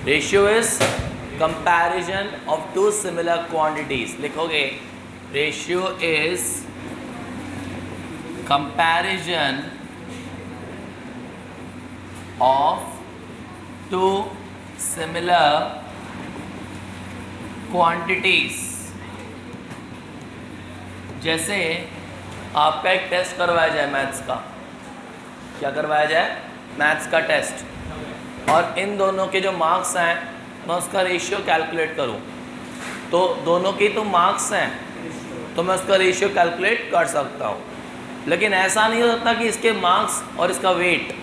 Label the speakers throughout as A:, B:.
A: Ratio is comparison of two similar quantities. लिखोगे ratio is comparison of two similar quantities. जैसे आपका एक test करवाया जाए मैथ्स का. क्या करवाया जाए? मैथ्स का टेस्ट. और इन दोनों के जो मार्क्स हैं मैं उसका रेशियो कैलकुलेट करूं, तो दोनों के तो मार्क्स हैं तो मैं उसका रेशियो कैलकुलेट कर सकता हूं. लेकिन ऐसा नहीं हो सकता कि इसके मार्क्स और इसका वेट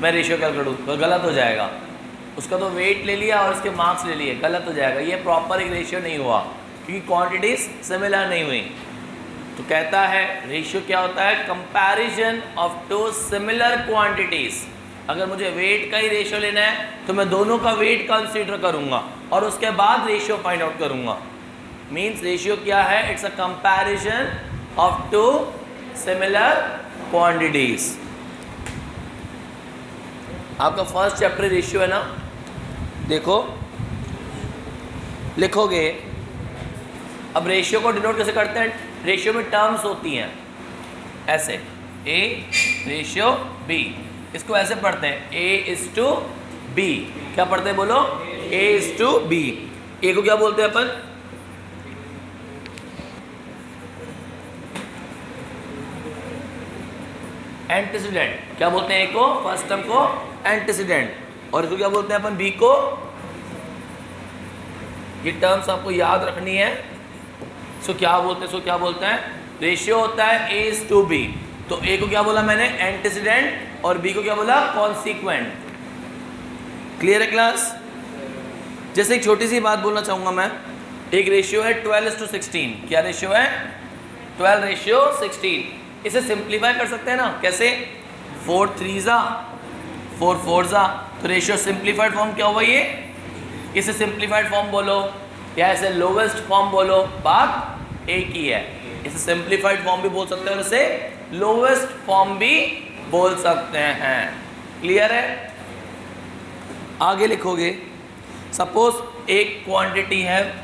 A: मैं रेशियो कैलकुलेट करूँ, तो गलत हो जाएगा. उसका तो वेट ले लिया और इसके मार्क्स ले लिए, गलत हो जाएगा. ये प्रॉपर एक रेशियो नहीं हुआ क्योंकि क्वांटिटीज सिमिलर नहीं हुई. तो कहता है रेशियो क्या होता है? Comparison of two similar quantities. अगर मुझे वेट का ही रेशियो लेना है तो मैं दोनों का वेट कंसीडर करूंगा और उसके बाद रेशियो फाइंड आउट करूंगा. मीन्स रेशियो क्या है? It's a comparison of two similar quantities. आपका फर्स्ट चैप्टर रेशियो है ना. देखो लिखोगे. अब रेशियो को डिनोट कैसे करते हैं? रेशियो में टर्म्स होती हैं ऐसे, ए रेशियो बी. इसको ऐसे पढ़ते हैं ए इज टू बी. क्या पढ़ते हैं? बोलो ए इज टू बी. ए को क्या बोलते हैं अपन? एंटीसीडेंट. क्या बोलते हैं? ए को फर्स्ट टर्म को एंटीसीडेंट. और इसको क्या बोलते हैं अपन? बी को. ये टर्म्स आपको याद रखनी है. सो क्या बोलते हैं? सो क्या बोलते हैं? रेशियो होता है ए इज टू बी. तो ए को क्या बोला मैंने? एंटीसीडेंट. और बी को क्या बोला? कॉन्सिक्वेंट. क्लियर है क्लास? जैसे एक छोटी सी बात बोलना चाहूंगा मैं. एक रेशियो है 12:16. क्या रेशियो है? 12:16. इसे सिंप्लीफाई कर सकते हैं ना. कैसे? 4 3 4 4. तो रेशियो सिंप्लीफाइड फॉर्म क्या हुआ ये? इसे सिंप्लीफाइड फॉर्म बोलो या इसे लोवेस्ट फॉर्म बोलो, बात एक ही है. इसे सिंप्लीफाइड फॉर्म भी बोल सकते हैं और इसे लोवेस्ट फॉर्म भी बोल सकते हैं. क्लियर है? आगे लिखोगे. सपोज एक क्वांटिटी है,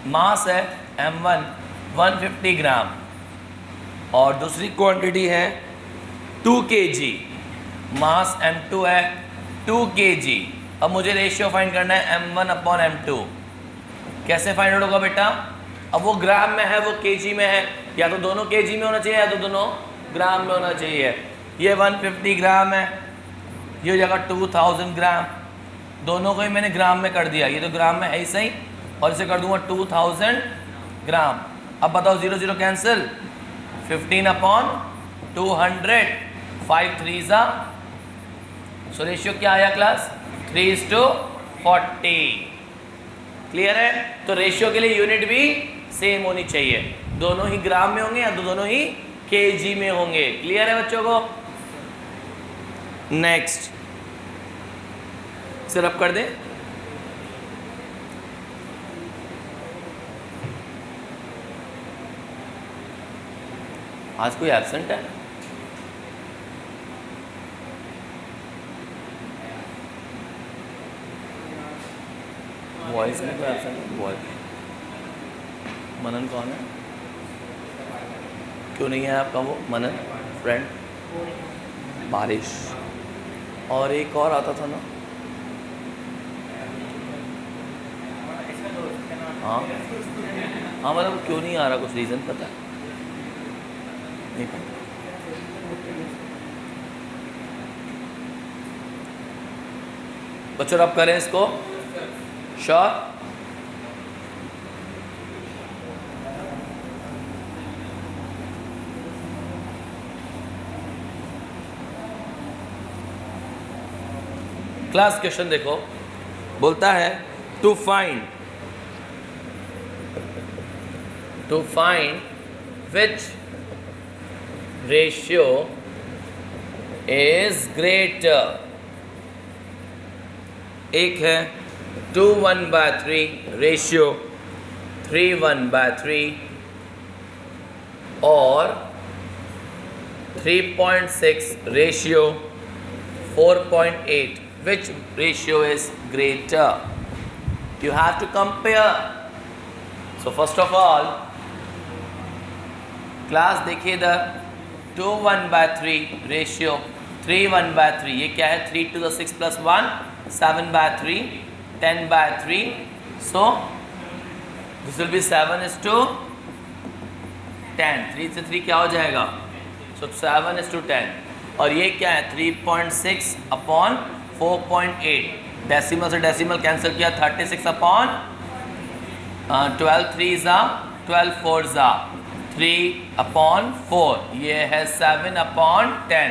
A: मास है m1 150 ग्राम और दूसरी क्वांटिटी है 2 kg. मास m2 है 2 kg. अब मुझे रेशियो फाइंड करना है m1/m2. कैसे फाइंड आउट होगा बेटा? अब वो ग्राम में है, वो केजी में है. या तो दोनों केजी में होना चाहिए या तो दोनों ग्राम में होना चाहिए. ये 150 ग्राम है, ये हो जाएगा 2000 ग्राम. दोनों को ही मैंने ग्राम में कर दिया. ये तो ग्राम में है ही सही और इसे कर दूंगा 2000 ग्राम. अब बताओ 0 0 कैंसिल. 15/200. 5 3. सो रेशियो क्या आया क्लास? 3:40. क्लियर है? तो रेशियो के लिए यूनिट भी सेम होनी चाहिए. दोनों ही ग्राम में होंगे या तो दोनों ही केजी में होंगे. क्लियर है बच्चों को? नेक्स्ट इसे रब कर दें. आज कोई एब्सेंट है? वॉइस में कोई एब्सेंट है? वॉइस. मनन कौन है? क्यों नहीं है आपका वो मनन फ्रेंड? बारिश. और एक और आता था ना. हाँ हाँ, मतलब क्यों नहीं आ रहा? कुछ रीज़न पता है? नहीं पता. बच्चों अब करें इसको. श्योर? क्लास क्वेश्चन देखो. बोलता है to find which ratio is greater. एक है 2:1/3 रेशियो 3:1/3 और 3.6 ratio 4.8. which ratio is greater? You have to compare. So first of all, class देखिए इधर 2:1/3 ratio 3:1/3, ये क्या है 3 to the 6 plus 1 7/3 10/3. So this will be 7:10. 3 से 3 क्या हो जाएगा? So 7:10. और ये क्या है 3.6 upon 4.8. डेसिमल से डेसिमल कैंसिल किया 36 upon 12 3 ज़ा 12 4 ज़ा 3/4. ये है 7/10.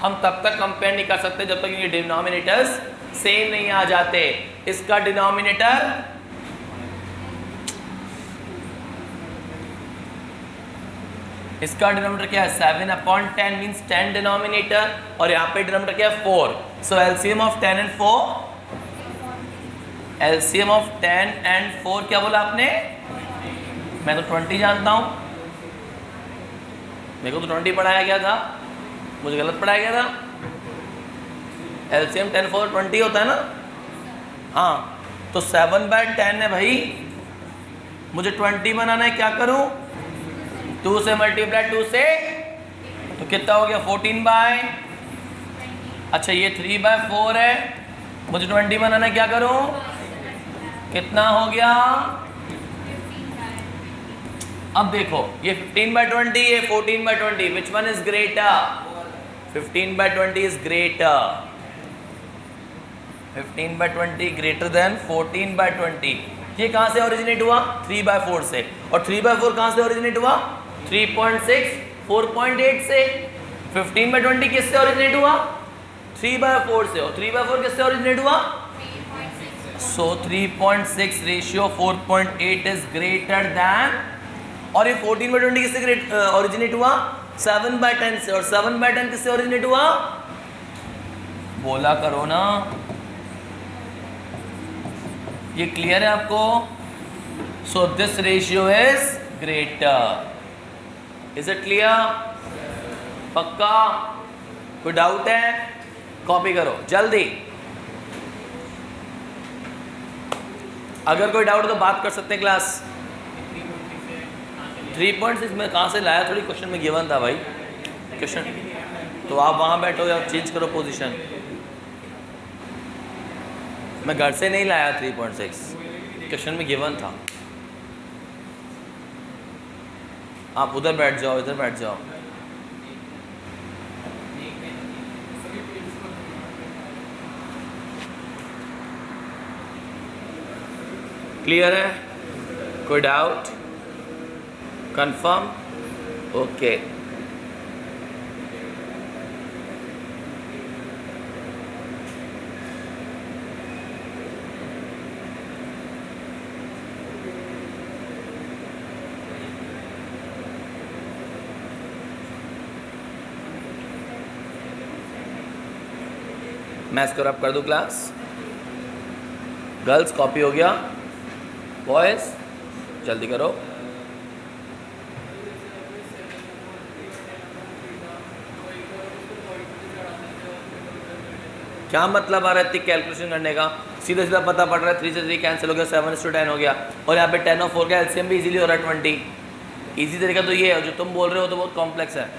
A: हम तब तक कंपेयर नहीं कर सकते जब तक ये डिनोमिनेटर्स सेम नहीं आ जाते. इसका डिनोमिनेटर क्या है 7/10 मीन्स 10 डिनोमिनेटर और यहाँ पे डिनोमिनेटर क्या है 4. So LCM of 10 and 4, LCM of 10 and 4 क्या बोला आपने? मैं तो 20 जानता हूँ, मेरे को तो 20 पढ़ाया गया था, मुझे गलत पढ़ाया गया था. एलसीएम 10 4 20 होता है ना. हाँ तो 7/10 है भाई, मुझे 20 बनाना है. क्या करूँ? 2 से मल्टीप्लाई 2 से तो कितना हो गया 14 अच्छा ये 3/4 है, मुझे 20 बनाना है. क्या करूँ? कितना हो गया? अब देखो ये 15/20, ये 14/20. Which one is greater? 15/20 is greater. 15/20 greater than 14/20. ये कहाँ से ओरिजिनेट हुआ? 3/4 से. और 3/4 कहाँ से ओरिजिनेट हुआ? 3.6 4.8 से. 15/20 किससे ओरिजिनेट हुआ? 3/4 से. और 3/4 किससे ओरिजिनेट हुआ? सो 3.6 रेशियो 4.8 इज ग्रेटर दैन. और ये 14/20 किससे ओरिजिनेट हुआ? 7/10 से. और 7/10 किससे ओरिजिनेट हुआ? बोला करो ना. ये क्लियर है आपको? So this ratio is greater. Is it clear? पक्का? कोई डाउट है? कॉपी करो जल्दी. अगर कोई डाउट तो बात कर सकते हैं क्लास. 3.6 में कहाँ से लाया? थोड़ी क्वेश्चन में गिवन था भाई क्वेश्चन, तो आप वहाँ बैठो या चेंज करो पोजीशन. मैं घर से नहीं लाया 3.6, क्वेश्चन में गिवन था. आप उधर बैठ जाओ, इधर बैठ जाओ. क्लियर है? कोई डाउट? कंफर्म? ओके. मैं इसको रब कर दूं क्लास. गर्ल्स कॉपी हो गया, बॉयज जल्दी करो. क्या मतलब आ रहा है इतनी कैलकुलेशन करने का? सीधा सीधा पता पड़ रहा है 3 से 3 कैंसिल हो गया, 7:10 हो गया. और यहाँ पे 10 और 4 का एलसीएम भी इजीली हो रहा है 20. इजी तरीका तो ये है, जो तुम बोल रहे हो तो बहुत कॉम्प्लेक्स है.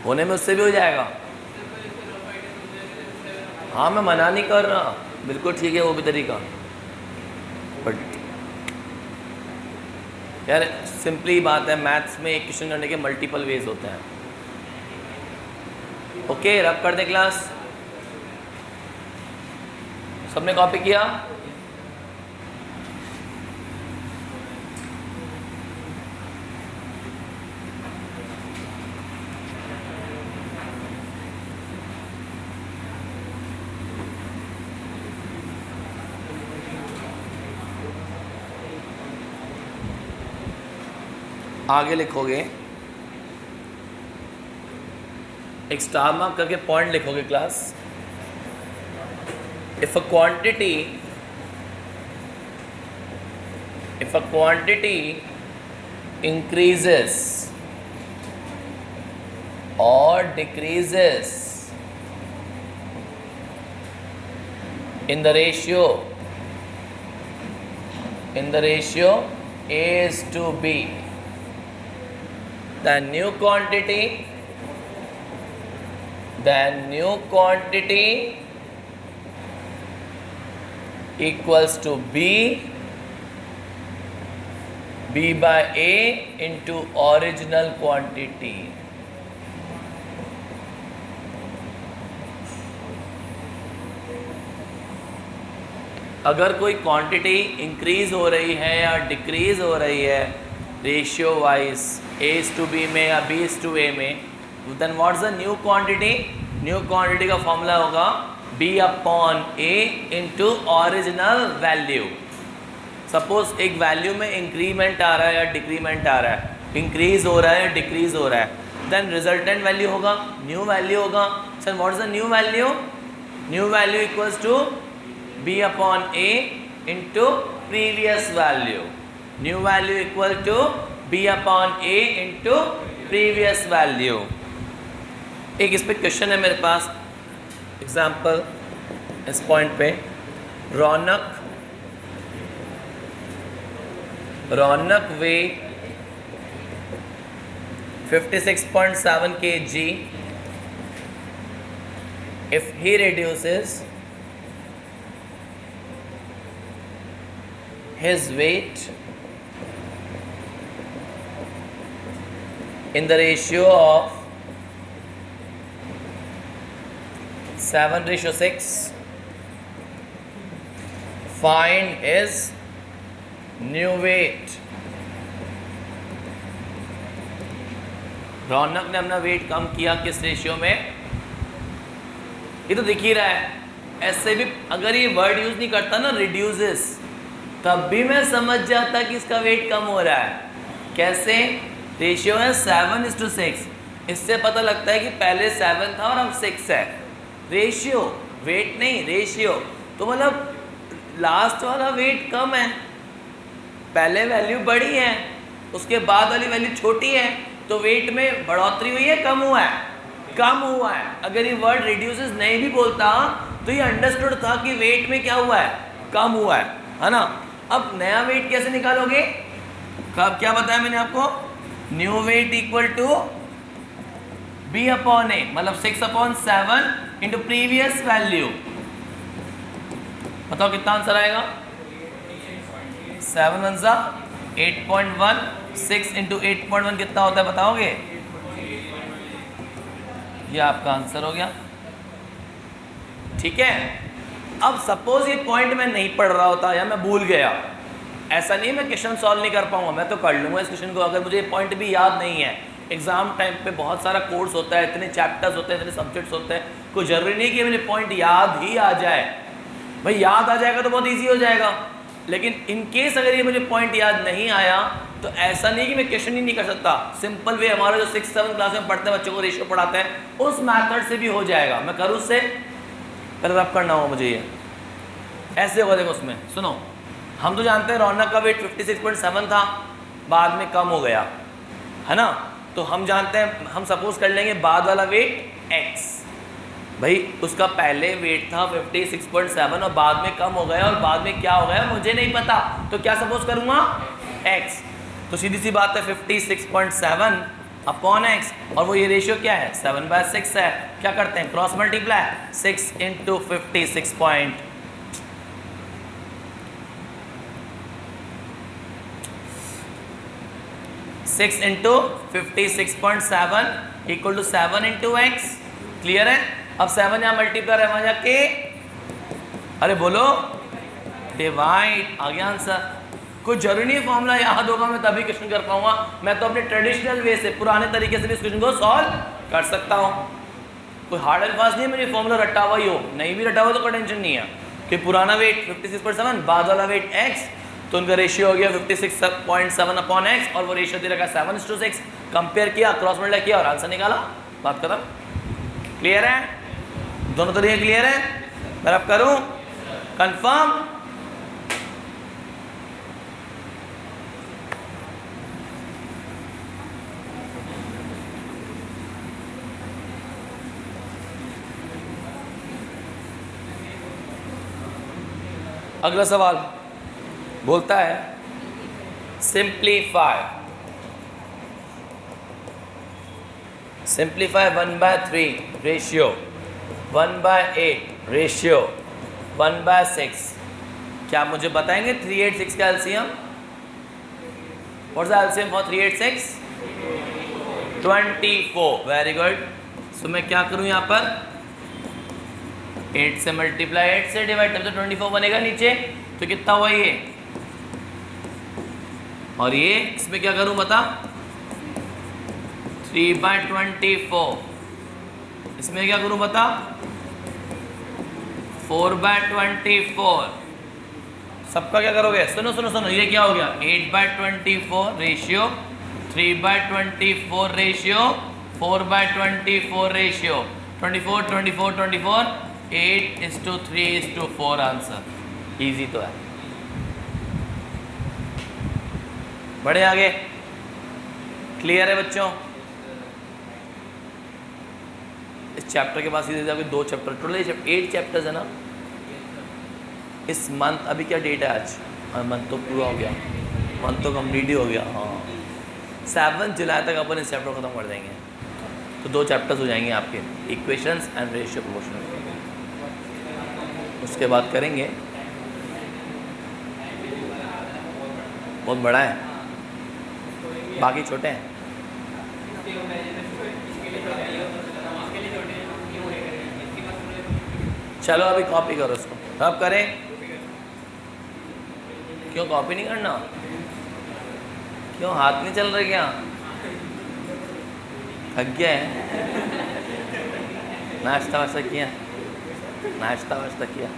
A: होने में उससे भी हो जाएगा. हाँ मैं मना नहीं कर रहा, बिल्कुल ठीक है वो भी तरीका. बट यार सिंपली बात है, मैथ्स में एक क्वेश्चन करने के मल्टीपल वेज होते हैं. ओके रब कर दे क्लास. सबने कॉपी किया? आगे लिखोगे, एक स्टार मार्क करके पॉइंट लिखोगे class. If a quantity increases or decreases in the ratio A is to B, the new quantity equals to B by A into original quantity. अगर कोई क्वांटिटी इंक्रीज हो रही है या डिक्रीज हो रही है रेशियो वाइज A/B में या B/A में, then what's the new quantity? New quantity का फॉर्मूला होगा B/A into original value. Suppose एक वैल्यू में इंक्रीमेंट आ रहा है या डिक्रीमेंट आ रहा है, इंक्रीज हो रहा है या डिक्रीज हो रहा है, देन रिजल्टेंट वैल्यू होगा न्यू वैल्यू होगा। Sir what is the new value? New value equals to B/A into previous value. New value equal to B/A into previous value. एक इस पे क्वेश्चन है मेरे पास, एग्जाम्पल इस पॉइंट पे, रौनक wait 56.7 kg if he reduces his weight in the ratio of 7:6, find his new weight। रौनक ने अपना wait कम किया किस रेशियो में? ये तो दिख ही रहा है। ऐसे भी अगर ये वर्ड यूज नहीं करता ना रिड्यूसेस, तब भी मैं समझ जाता कि इसका वेट कम हो रहा है। कैसे? रेशियो है 7:6, इससे पता लगता है कि पहले 7 था और अब 6 है। रेशियो, वेट नहीं रेशियो, तो मतलब लास्ट वाला वेट कम है, पहले वैल्यू बड़ी है, उसके बाद वाली वैल्यू छोटी है, तो वेट में बढ़ोतरी हुई है कम हुआ है? कम हुआ है। अगर ये वर्ड रिड्यूसेस नहीं भी बोलता तो ये अंडरस्टूड था कि वेट में क्या हुआ है? कम हुआ है ना। अब नया वेट कैसे निकालोगे? कब क्या बताया मैंने आपको? New weight equal to B/A, मतलब 6/7 इंटू प्रीवियस वैल्यू। बताओ कितना आंसर आएगा? 7 1 8.1, 6 इंटू 8.1 कितना होता है बताओगे? ये आपका आंसर हो गया। ठीक है। अब सपोज ये पॉइंट मैं नहीं पढ़ रहा होता या मैं भूल गया, ऐसा नहीं मैं क्वेश्चन सॉल्व नहीं कर पाऊंगा, मैं तो कर लूंगा इस क्वेश्चन को। अगर मुझे ये पॉइंट भी याद नहीं है, एग्जाम टाइम पे बहुत सारा कोर्स होता है, इतने चैप्टर्स होते हैं, इतने सब्जेक्ट्स होते हैं, कोई जरूरी नहीं कि मुझे पॉइंट याद ही आ जाए। भाई याद आ जाएगा तो बहुत ईजी हो जाएगा, लेकिन इन केस अगर ये मुझे पॉइंट याद नहीं आया तो ऐसा नहीं कि मैं क्वेश्चन ही नहीं कर सकता। सिंपल वे हमारा जो 6-7 क्लास में पढ़ते हैं, बच्चों को रेशियो पढ़ाते हैं, उस मैथड से भी हो जाएगा। मैं करूँ उससे? पहले रब करना होगा मुझे। ये ऐसे होगा, देखो उसमें सुनो, हम तो जानते हैं रौनक का वेट 56.7 था, बाद में कम हो गया है ना, तो हम जानते हैं, हम सपोज कर लेंगे बाद वाला वेट x। भाई उसका पहले वेट था 56.7 और बाद में कम हो गया, और बाद में क्या हो गया मुझे नहीं पता, तो क्या सपोज करूंगा? x। तो सीधी सी बात है 56.7 अपॉन x, और वो ये रेशियो क्या है? 7/6 है। क्या करते हैं? Cross multiply, 6 into 56. 6 into 56.7 equal to 7 into x. Clear है? अब 7 यहाँ मल्टीप्लाई है, वहाँ जाके अरे बोलो डिवाइड, आ गया आंसर। कुछ जरूरी नहीं फॉर्मूला याद होगा मैं तभी क्वेश्चन कर पाऊंगा, मैं तो अपने ट्रेडिशनल वे से, पुराने तरीके से भी इस क्वेश्चन को सॉल्व कर सकता हूँ। कोई हार्ड एंड फास्ट नहीं है मुझे फॉर्मूला रटा हुआ ही हो, नहीं भी रटा हुआ तो कोई टेंशन नहीं है कि पुराना वेट 56.7 बाद वाला वेट x, तो उनका रेशियो हो गया 56.7 अपॉन x, और वो रेशियो दे रखा 7:6। कंपेयर किया, क्रॉस मल्टीप्लाई किया और आंसर निकाला, बात खत्म। क्लियर है? दोनों तरीके क्लियर है? मैं अब करूं कंफर्म? अगला सवाल बोलता है सिंप्लीफाई 1/3 रेशियो 1/8 रेशियो 1/6। क्या आप मुझे बताएंगे 386 का LCM? What's the LCM for 386? 24। Very good. So मैं क्या करूं यहाँ पर 8 से मल्टीप्लाई 8 से डिवाइड, तब तो 24 बनेगा नीचे। तो कितना हुआ ये? और ये इसमें क्या करूं बता 3/24। इसमें क्या करूं बता 4/24। सबका क्या करोगे? सुनो सुनो सुनो, ये क्या हो गया 8/24 ratio 3/24 ratio 4/24 ratio 24 24 24 8:3:4 answer. Easy तो है। बढ़े आगे। क्लियर है बच्चों? इस चैप्टर के बाद सीधे जाके 2 चैप्टर, टोटल 8 चैप्टर्स है ना इस मंथ। अभी क्या डेट है आज? मंथ तो पूरा हो गया, मंथ तो कंप्लीट ही हो गया। हाँ 7 जुलाई तक अपन इस चैप्टर ख़त्म कर देंगे। तो 2 चैप्टर्स हो जाएंगे आपके, इक्वेशंस एंड रेशियो प्रोपोर्शनल। उसके बाद करेंगे, बहुत बड़ा है, बाकी छोटे हैं। चलो अभी कॉपी करो इसको, अब करें। क्यों कॉपी नहीं करना? क्यों हाथ नहीं चल रहे? क्या थक गया है? नाश्ता वाश्ता किया? नाश्ता वाश्ता किया?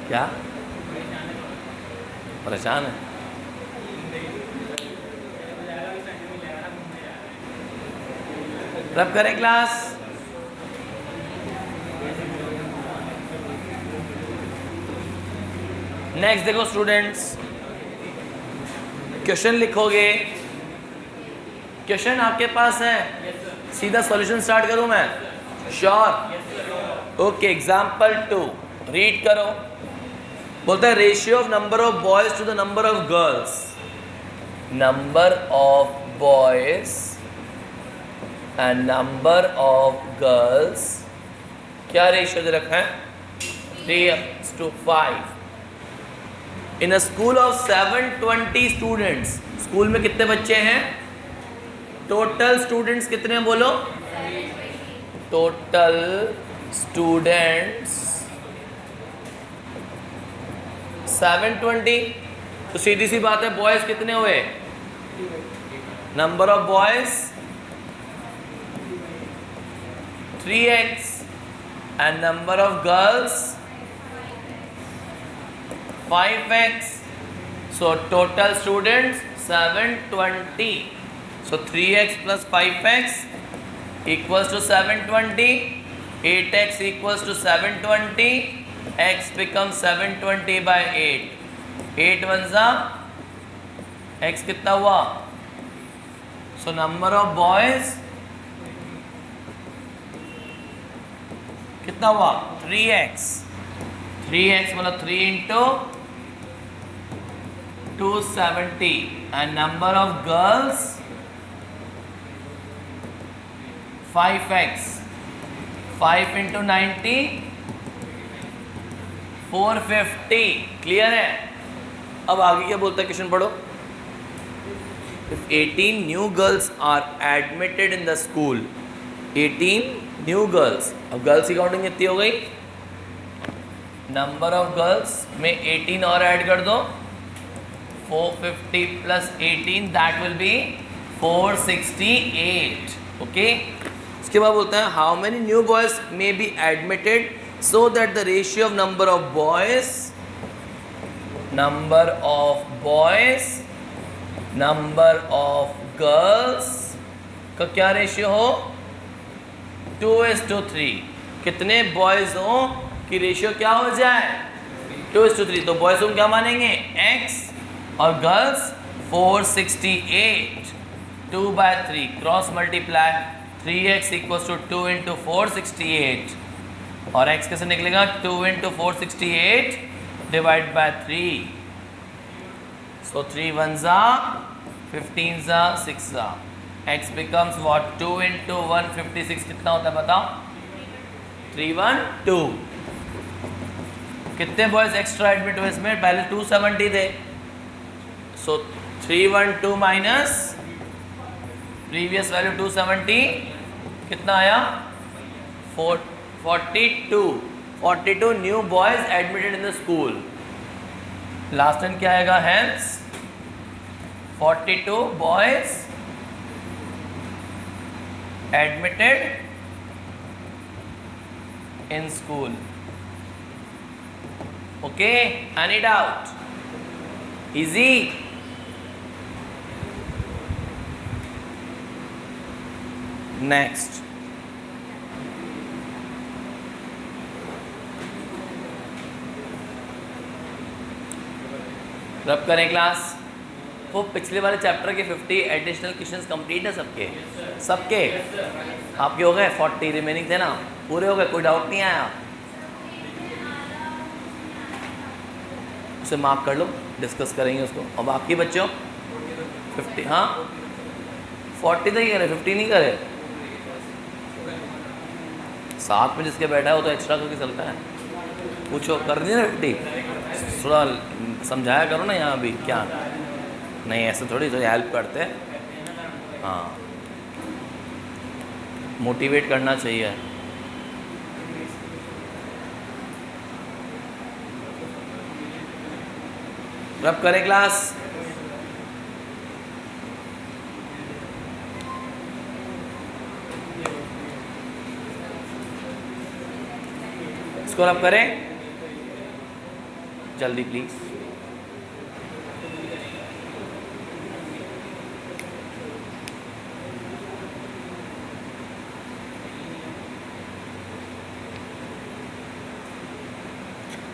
A: क्या परेशान है? रब करें क्लास। नेक्स्ट देखो स्टूडेंट्स, क्वेश्चन लिखोगे। क्वेश्चन आपके पास है, सीधा सॉल्यूशन स्टार्ट करूं मैं? श्योर? ओके। एग्जाम्पल 2 रीड करो। बोलता है ratio of number of boys to the number of girls. Number of boys and number of girls क्या रेशियो दे रखा है? 3:5। In a school of 720 students. School में कितने बच्चे हैं? टोटल स्टूडेंट्स कितने हैं बोलो? Total students 720। तो सीधी सी बात है, बॉयज कितने हुए? Number of boys 3x and number of girls 5x. So total students 720. So 3x plus 5x equals to 720. 8x equals to 720. X becomes 720 by 8. 8 ones are x कितना हुआ? So number of boys कितना हुआ? 3x. 3x मतलब 3 into 270 and number of girls 5x. 5 into 90 450. Clear है? अब आगे क्या बोलता है क्वेश्चन पढ़ो। If 18 new girls are admitted in the school, 18 new girls. अब गर्ल्स की काउंटिंग कितनी हो गई? नंबर ऑफ गर्ल्स में 18 और ऐड कर दो, 450 plus 18 that will be 468. Okay, उसके बाद बोलता है how many new boys may be admitted so that the ratio of number of boys number of girls का क्या रेशियो हो? 2:3. कितने बॉयज हो कि रेशियो क्या हो जाए? 2:3. तो बॉयज हम क्या मानेंगे? x और girls 468. 2/3 cross multiply 3x equals to 2 into 468. और x कैसे निकलेगा 2 into 468 divide by 3, so 3 1s are 15s are 6 are, x becomes what 2 into 156 कितना होता है बताओ 312। कितने बॉयज एक्स्ट्रा एडमिट हुए इसमें, पहले 270 थे, सो 312 माइनस प्रीवियस वैल्यू 270 कितना आया 42 new boys admitted in the school. Last time क्या आएगा, hence 42 boys admitted in school. Okay, any doubt, easy. Next, रब करें क्लास। वो पिछले वाले चैप्टर के 50 एडिशनल क्वेश्चंस कंप्लीट है सबके सबके आपके हो गए, 40 रिमेनिंग थे ना, पूरे हो गए, कोई डाउट नहीं आया, उसे मार्क कर लो, डिस्कस करेंगे उसको। अब आपके बच्चों 50, हाँ 40 तो ही करे, 50 नहीं करे, साथ में जिसके बैठा है वो तो एक्स्ट्रा करके चलता है, पूछो कर दिया ना 50, थोड़ा समझाया करो ना यहाँ भी, क्या नहीं ऐसे थोड़ी तो हेल्प करते हैं, हाँ मोटिवेट करना चाहिए। रब करें क्लास। इसको रब करें जल्दी प्लीज।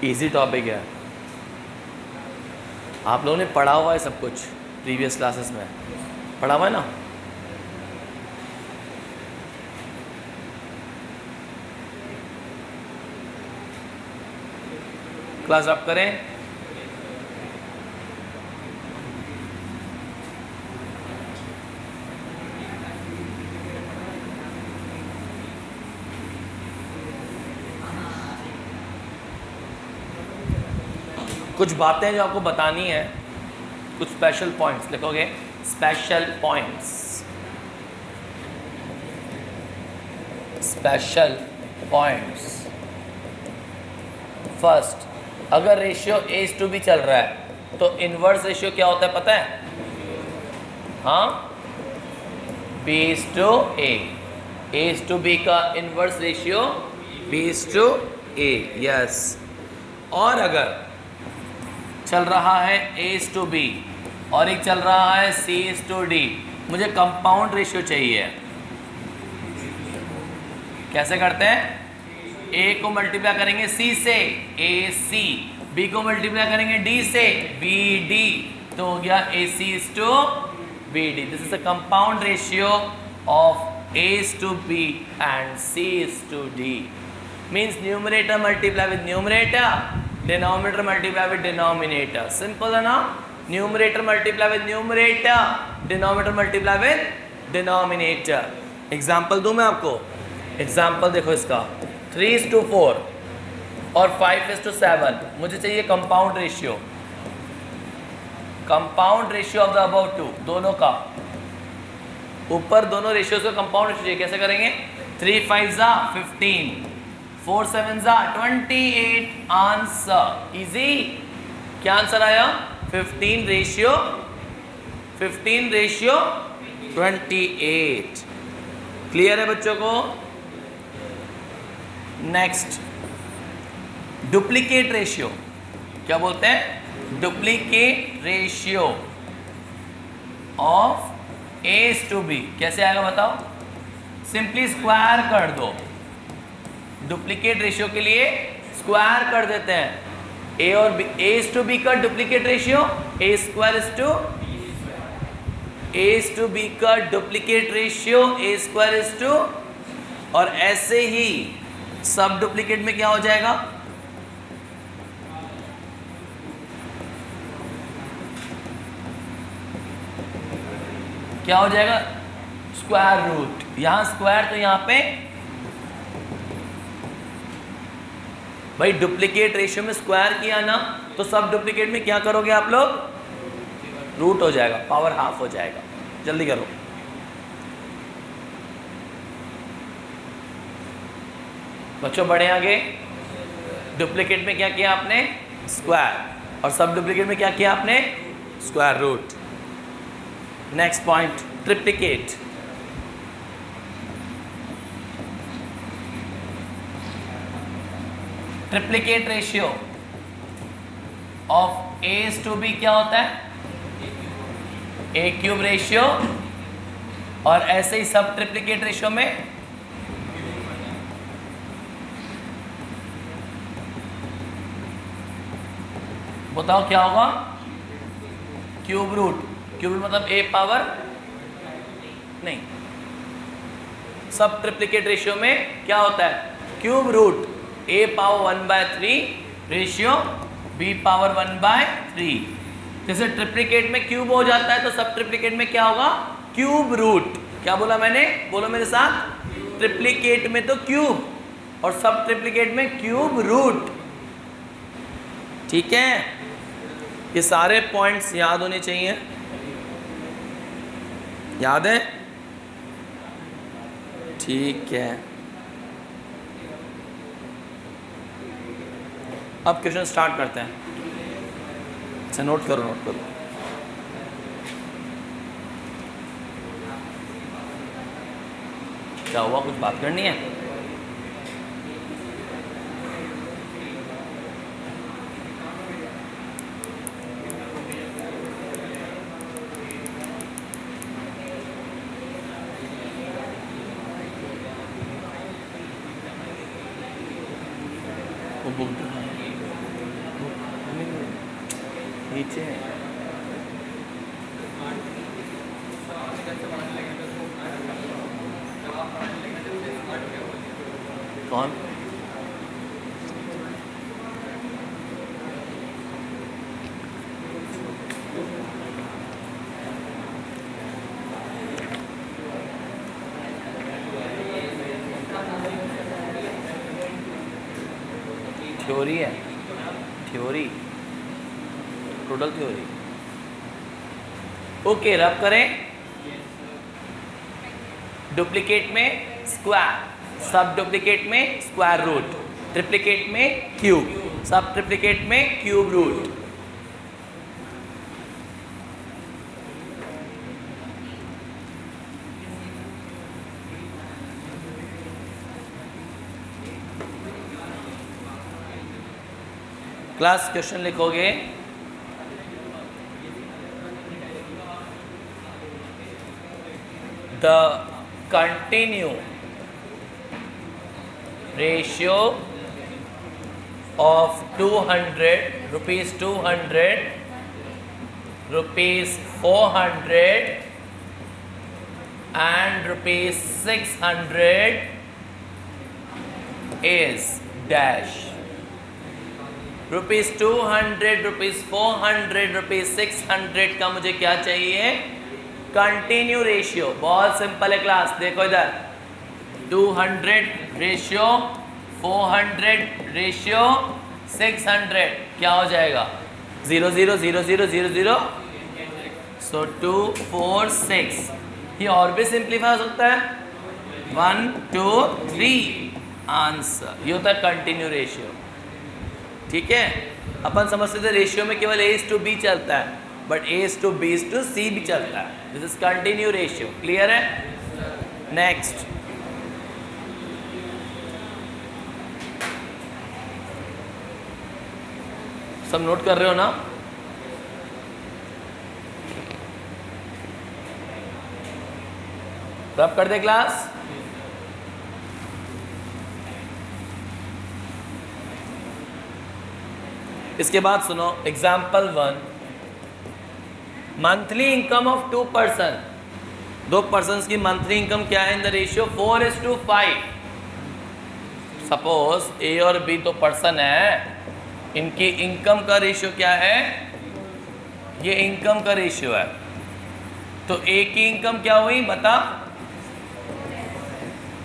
A: इजी टॉपिक है, आप लोगों ने पढ़ा हुआ है सब कुछ, प्रीवियस क्लासेस में पढ़ा हुआ है ना। क्लास आप करें। कुछ बातें जो आपको बतानी है, कुछ स्पेशल पॉइंट्स लिखोगे, special points, special points. First, अगर रेशियो A:B चल रहा है तो इनवर्स रेशियो क्या होता है पता है, हाँ B:A, A:B का इनवर्स रेशियो B:A, यस। और अगर चल रहा है A:B और एक चल रहा है C:D, मुझे कंपाउंड रेशियो चाहिए। कैसे करते हैं, A को मल्टीप्लाई करेंगे C से AC, B को मल्टीप्लाई करेंगे D से BD, तो हो गया AC:BD। This is a compound ratio of A:B and C:D। Means numerator multiply with numerator, denominator multiply with denominator. Simple है ना, numerator multiply with numerator, denominator multiply with denominator. Example दूं मैं आपको, example देखो इसका, 3:4 और 5:7, मुझे चाहिए compound ratio, compound ratio of the above two, दोनों का, ऊपर दोनों रेशियोज का कंपाउंड रेशियो चाहिए। कैसे करेंगे, 3 5s are 15, 4 7s are 28, answer easy. क्या आंसर आया, 15 रेशियो 28। क्लियर है बच्चों को। नेक्स्ट, डुप्लीकेट रेशियो, क्या बोलते हैं, डुप्लीकेट रेशियो ऑफ A:B। कैसे आएगा बताओ, सिंपली स्क्वायर कर दो, डुप्लीकेट रेशियो के लिए स्क्वायर कर देते हैं। A और B, A:B का डुप्लीकेट रेशियो A:2B का डुप्लीकेट रेशियो A², और ऐसे ही सब डुप्लीकेट में क्या हो जाएगा? क्या हो जाएगा? Square root. यहां स्क्वायर तो यहां पे भाई डुप्लीकेट रेशियो में स्क्वायर किया ना, तो सब डुप्लीकेट में क्या करोगे आप लोग? रूट हो जाएगा, पावर हाफ हो जाएगा। जल्दी करो। बच्चों बढ़े आगे। डुप्लीकेट में क्या किया आपने? स्क्वायर। और सब डुप्लीकेट में क्या किया आपने? Square root. Next point, triplicate. Triplicate ratio of A to B क्या होता है? A cube ratio. और ऐसे ही सब ट्रिप्लिकेट रेशियो में बताओ क्या होगा? Cube root. क्यूब रूट मतलब ए पावर नहीं, सब ट्रिप्लिकेट रेशियो में क्या होता है? क्यूब रूट ए पावर 1/3 रेशियो बी पावर 1/3। जैसे ट्रिप्लिकेट में क्यूब हो जाता है तो सब ट्रिप्लिकेट में क्या होगा? Cube root. क्या बोला मैंने? बोलो मेरे साथ। ट्रिप्लिकेट में तो क्यूब और सब ट्रिप्लिकेट में क्यूब रूट। ठीक है, ये सारे पॉइंट्स याद होने चाहिए। याद है? ठीक है, अब क्वेश्चन स्टार्ट करते हैं। अच्छा नोट करो, नोट करो। क्या हुआ? कुछ बात करनी है? वो बुक नीचे कौन? थ्योरी है, थ्योरी, टोटल थ्योरी। ओके, रब करें। डुप्लीकेट में स्क्वायर, सब डुप्लीकेट में स्क्वायर रूट, ट्रिप्लीकेट में क्यूब, सब ट्रिप्लीकेट में क्यूब रूट। क्लास क्वेश्चन लिखोगे, the continue ratio of 200 rupees 200 rupees 400 and rupees 600 is dash। Rupees 200, rupees 400, rupees 600 का मुझे क्या चाहिए? Continue ratio. बहुत सिंपल है क्लास, देखो इधर 200 रेशियो 400 रेशियो 600 क्या हो जाएगा? 0 0 0 0 0 0। सो 2 4 6। ये और भी सिंप्लीफाई हो सकता है। 1 2 3 आंसर। ये होता है कंटिन्यू रेशियो। ठीक है, अपन समझते थे रेशियो में केवल ए टू बी चलता है, but A to B to C भी चलता है। This is continue ratio. Clear है? नेक्स्ट, सब नोट कर रहे हो ना? रब कर दे क्लास। इसके बाद सुनो example 1। Monthly income of 2 person. 2 person की मंथली इनकम क्या है? In the ratio 4:5। सपोज ए और बी तो पर्सन है, इनकी इनकम का रेशियो क्या है, ये इनकम का रेशियो है। तो ए की इनकम क्या हुई बता,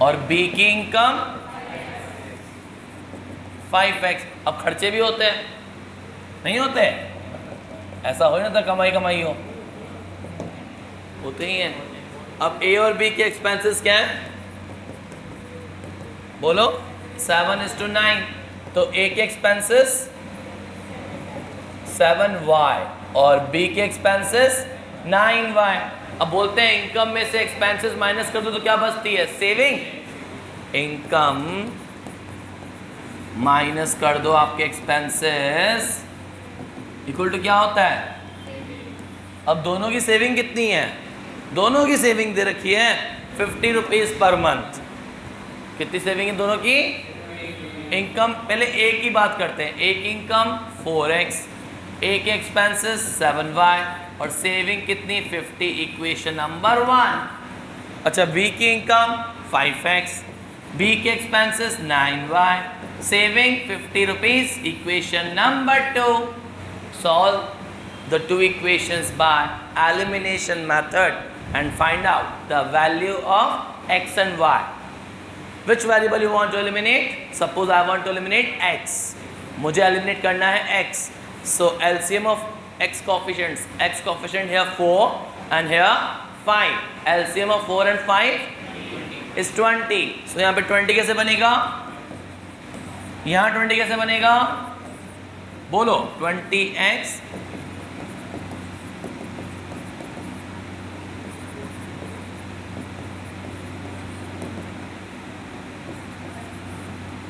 A: और बी की इनकम 5x। अब खर्चे भी होते हैं, नहीं होते? ऐसा हो ना, तो कमाई कमाई हो, होते ही हैं। अब ए और बी के एक्सपेंसेस क्या है, बोलो? 7:9। तो ए के एक्सपेंसेस 7y और बी के एक्सपेंसेस 9y। अब बोलते हैं इनकम में से एक्सपेंसेस माइनस कर दो तो क्या बचती है, सेविंग। इनकम माइनस कर दो आपके एक्सपेंसेस, इक्वल टू क्या होता है? अब दोनों की सेविंग कितनी है, दोनों की सेविंग दे रखी है 50 रुपीज़ पर मंथ। कितनी सेविंग है दोनों की? इनकम, पहले ए की बात करते हैं। ए की इनकम 4x, ए के एक्सपेंसेस 7y और सेविंग कितनी 50, इक्वेशन नंबर 1। अच्छा, बी की इनकम 5x, बी के expenses 9y, saving 50 rupees, equation number 2। Solve the two equations by elimination method and find out the value of x and y. Which variable you want to eliminate? Suppose I want to eliminate x. मुझे eliminate करना है x. So LCM of x coefficients. X coefficient here 4 and here 5. LCM of 4 and 5 is 20. So यहाँ पे 20 कैसे बनेगा? यहाँ 20 कैसे बनेगा? बोलो 20x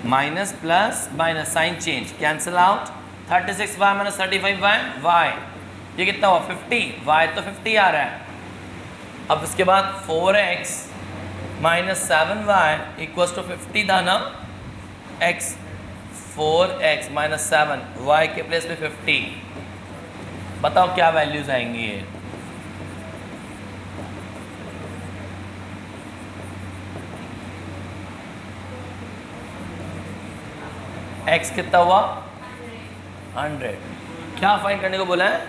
A: minus plus minus, sign change, cancel out. 36y minus 35y, y ये कितना हुआ 50, y तो 50 आ रहा है। अब इसके बाद 4x minus 7y equals to 50 था ना, x 4x माइनस 7, y के प्लेस पे 50। बताओ क्या वैल्यूज आएंगी ये? x कितना हुआ 100। क्या फाइंड करने को बोला है?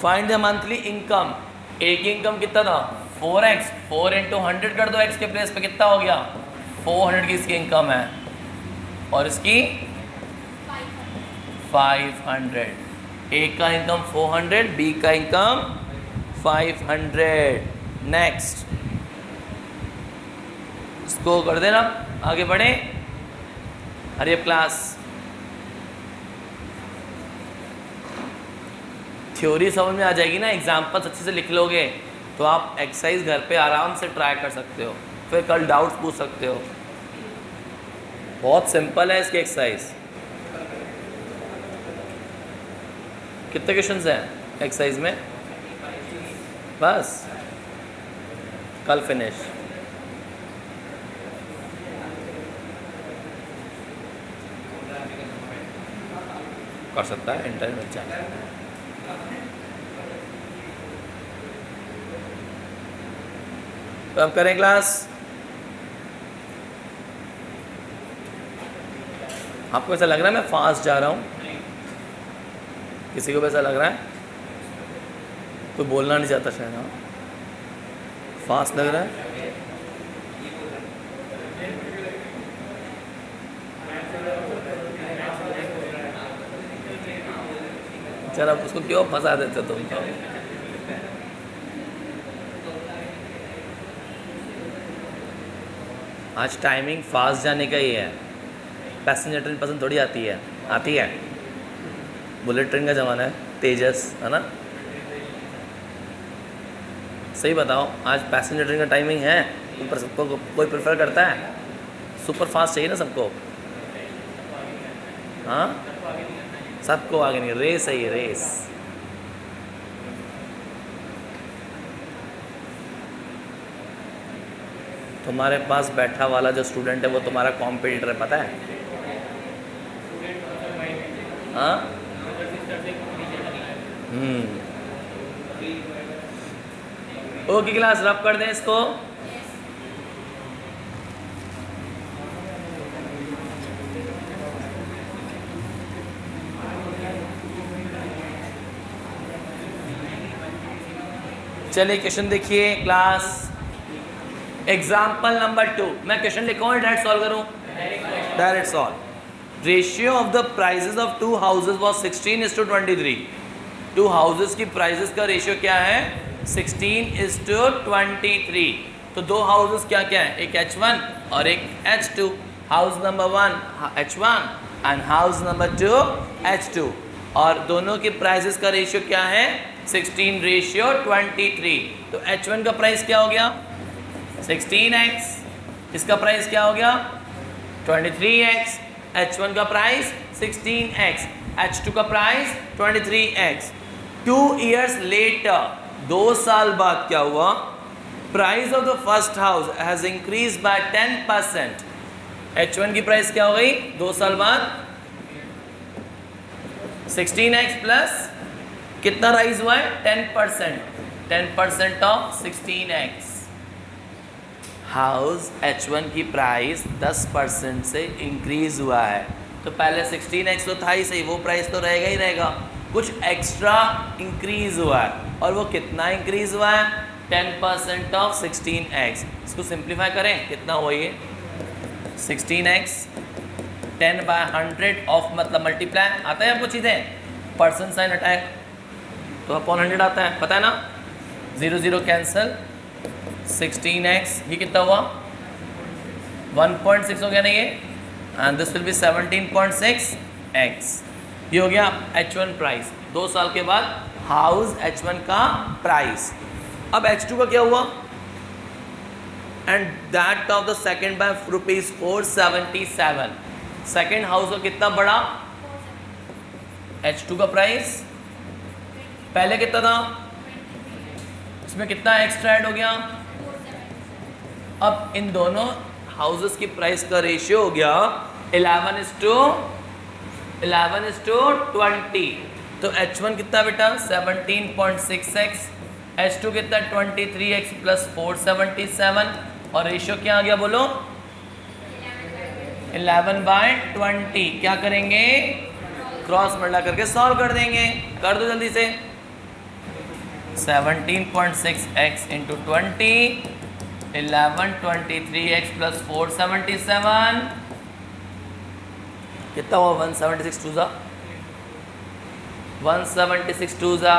A: Find the monthly income. A की इनकम कितना था 4x, 4 इंटू 100 कर दो x के प्लेस पे, कितना हो गया 400 की इसकी इनकम है, और इसकी 500। ए का इनकम 400, बी का इनकम 500। नेक्स्ट इसको कर देना, आगे बढ़े। अरे क्लास थ्योरी समझ में आ जाएगी ना, एग्जाम्पल्स अच्छे से लिख लोगे तो आप एक्सरसाइज घर पे आराम से ट्राई कर सकते हो, फिर कल डाउट्स पूछ सकते हो। बहुत सिंपल है इसकी एक्सरसाइज। कितने क्वेश्चंस हैं एक्सरसाइज में? बस कल फिनिश। कर सकता है इंटरनेट बच्चा। तो अब करें क्लास। आपको ऐसा लग रहा है मैं फास्ट जा रहा हूँ? किसी को भी ऐसा लग रहा है? कोई बोलना नहीं चाहता शायद। हाँ, फास्ट लग रहा है। चलो उसको क्यों फंसा देते तुम? आज टाइमिंग फास्ट जाने का ही है। पैसेंजर ट्रेन पसंद थोड़ी आती है, आती है। बुलेट ट्रेन का ज़माना है, तेजस है ना। सही बताओ, आज पैसेंजर ट्रेन का टाइमिंग है, ऊपर सबको कोई प्रेफर करता है? सुपर फास्ट चाहिए ना सबको। हाँ, सबको आगे नहीं, रेस है ये, रेस। तुम्हारे पास बैठा वाला जो स्टूडेंट है वो तुम्हारा कॉम्पिटिटर है, पता है? हाँ, ओके क्लास, रब कर दें इसको। चलिए क्वेश्चन देखिए क्लास, एग्जाम्पल नंबर 2। मैं क्वेश्चन लिखा हूँ डायरेक्ट सॉल्व करूँ? Direct solve. Ratio of the prices of two houses was 16:23। Two houses की प्राइजेस का रेशियो क्या है? 16:23। तो दो हाउसेज क्या क्या है? एक H1 और एक H2। House number 1 H1 and house number 2 H2, और दोनों की प्राइसेस का रेशियो क्या है? 16:23। तो H1 का प्राइस क्या हो गया? 16x। इसका प्राइस क्या हो गया? 23x। H1 का प्राइस 16x, H2 का प्राइस 23x। 2 years later, 2 साल बाद क्या हुआ? Price of the first house has increase by 10%। H1 की प्राइस क्या हो गई 2 साल बाद? 16x प्लस कितना राइज हुआ है? 10%। 10% ऑफ 16x। हाउस H1 की प्राइस 10% से इंक्रीज हुआ है। तो पहले 16x तो था ही सही, वो प्राइस तो रहेगा ही रहेगा, कुछ एक्स्ट्रा इंक्रीज हुआ है। और वो कितना इंक्रीज हुआ है? 10% ऑफ 16x। इसको सिंप्लीफाई करें, कितना हुआ ये? 16x 10/100 ऑफ मतलब मल्टीप्लाई आता है आपको चीज़ें, परसेंट साइन हटाए तो अपॉन 100 आता है, पता है ना? 0 0 कैंसिल। 16x ये कितना हुआ? 1.6 हो गया ना ये, and this will be 17.6x। ये हो गया H1 प्राइस 2 साल के बाद हाउस H1 का प्राइस। अब H2 का क्या हुआ? And that of the second by ₹477। Second house का कितना बढ़ा? H2 का प्राइस पहले कितना था? इसमें कितना एक्स्ट्रा ऐड हो गया? अब इन दोनों हाउसेस की प्राइस का रेशियो हो गया 11:20। तो H1 कितना बेटा? 17.6x, H2 कितना? 23x प्लस 477, और रेशियो क्या आ गया बोलो? 11/20। क्या करेंगे? क्रॉस मल्टा करके सॉल्व कर देंगे। कर दो जल्दी से। 17.6x इंटू 20, 1123x प्लस 477, कितना हुआ? 176 2 जा 176 2 जा